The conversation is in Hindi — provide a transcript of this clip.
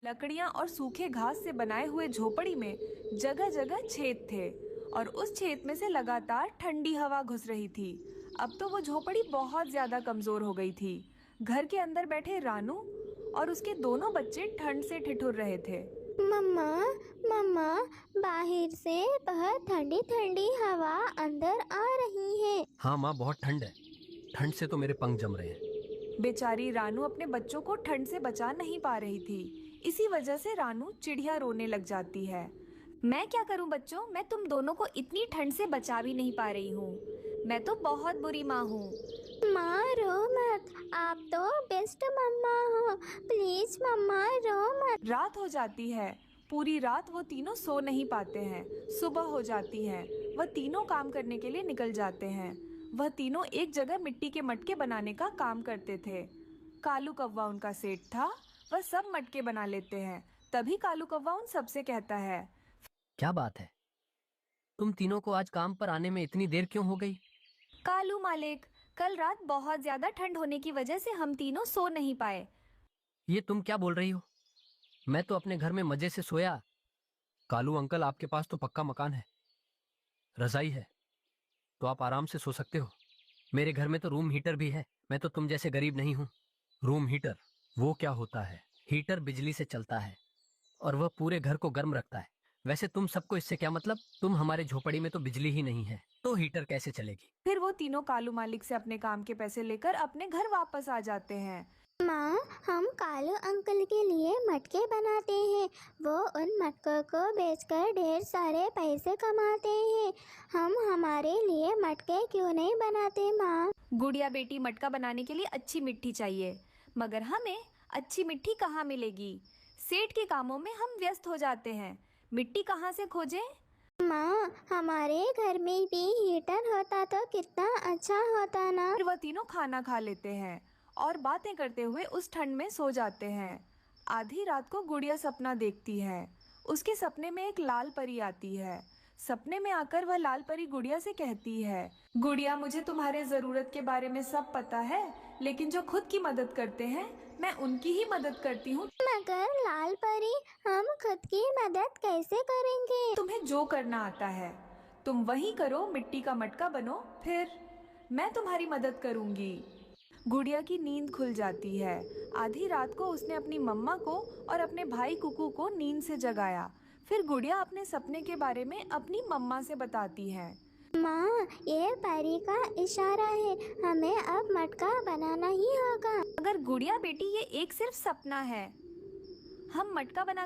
लकड़ियां और सूखे घास से बनाए हुए झोपड़ी में जगह जगह छेद थे और उस छेद में से लगातार ठंडी हवा घुस रही थी। अब तो वो झोपड़ी बहुत ज्यादा कमजोर हो गई थी। घर के अंदर बैठे रानू और उसके दोनों बच्चे ठंड से ठिठुर रहे थे। मम्मा मम्मा, बाहर से बहुत ठंडी ठंडी हवा अंदर आ रही है। हाँ माँ, बहुत ठंड है। ठंड से तो मेरे पंख जम रहे हैं। बेचारी रानू अपने बच्चों को ठंड से बचा नहीं पा रही थी। इसी वजह से रानू चिड़िया रोने लग जाती है। मैं क्या करूं बच्चों, मैं तुम दोनों को इतनी ठंड से बचा भी नहीं पा रही हूँ। मैं तो बहुत बुरी माँ हूँ। माँ रो मत, आप तो बेस्ट मम्मा हो। प्लीज मम्मा रो मत। रात हो जाती है। पूरी रात वो तीनों सो नहीं पाते हैं। सुबह हो जाती है। वह तीनों काम करने के लिए निकल जाते हैं। वह तीनों एक जगह मिट्टी के मटके बनाने का काम करते थे। कालू कौवा उनका सेठ था। वह सब मटके बना लेते हैं। तभी कालू कौवा उन सबसे कहता है, क्या बात है, तुम तीनों को आज काम पर आने में इतनी देर क्यों हो गई? कालू मालिक, कल रात बहुत ज्यादा ठंड होने की वजह से हम तीनों सो नहीं पाए। ये तुम क्या बोल रही हो? मैं तो अपने घर में मजे से सोया। कालू अंकल, आपके पास तो पक्का मकान है, रजाई है, तो आप आराम से सो सकते हो। मेरे घर में तो रूम हीटर भी है। मैं तो तुम जैसे गरीब नहीं हूँ। रूम हीटर वो क्या होता है? हीटर बिजली से चलता है और वह पूरे घर को गर्म रखता है। वैसे तुम सबको इससे क्या मतलब? तुम हमारे झोपड़ी में तो बिजली ही नहीं है, तो हीटर कैसे चलेगी? फिर वो तीनों कालू मालिक से अपने काम के पैसे लेकर अपने घर वापस आ जाते हैं। माँ, हम कालू अंकल के लिए मटके बनाते हैं। वो उन मटकों को बेचकर ढेर सारे पैसे कमाते हैं। हम हमारे लिए मटके क्यों नहीं बनाते माँ? गुड़िया बेटी, मटका बनाने के लिए अच्छी मिट्टी चाहिए, मगर हमें अच्छी मिट्टी कहाँ मिलेगी? सेठ के कामों में हम व्यस्त हो जाते हैं। मिट्टी कहाँ से खोजें? माँ, हमारे घर में भी हीटर होता तो कितना अच्छा होता ना। फिर वह तीनों खाना खा लेते हैं और बातें करते हुए उस ठंड में सो जाते हैं। आधी रात को गुड़िया सपना देखती है। उसके सपने में एक लाल परी आती है। सपने में आकर वह लाल परी गुड़िया से कहती है, गुड़िया, मुझे तुम्हारे जरूरत के बारे में सब पता है, लेकिन जो खुद की मदद करते हैं मैं उनकी ही मदद करती हूँ। मगर लाल परी, हम खुद की मदद कैसे करेंगे? तुम्हें जो करना आता है तुम वही करो। मिट्टी का मटका बनो, फिर मैं तुम्हारी मदद करूंगी। गुड़िया की नींद खुल जाती है। आधी रात को उसने अपनी मम्मा को और अपने भाई कुकू को नींद से जगाया। फिर गुड़िया अपने सपने के बारे में अपनी मम्मा से बताती है। माँ, ये परी का इशारा है, हमें अब मटका बनाना ही होगा। अगर गुड़िया बेटी, ये एक सिर्फ सपना है। हम मटका बना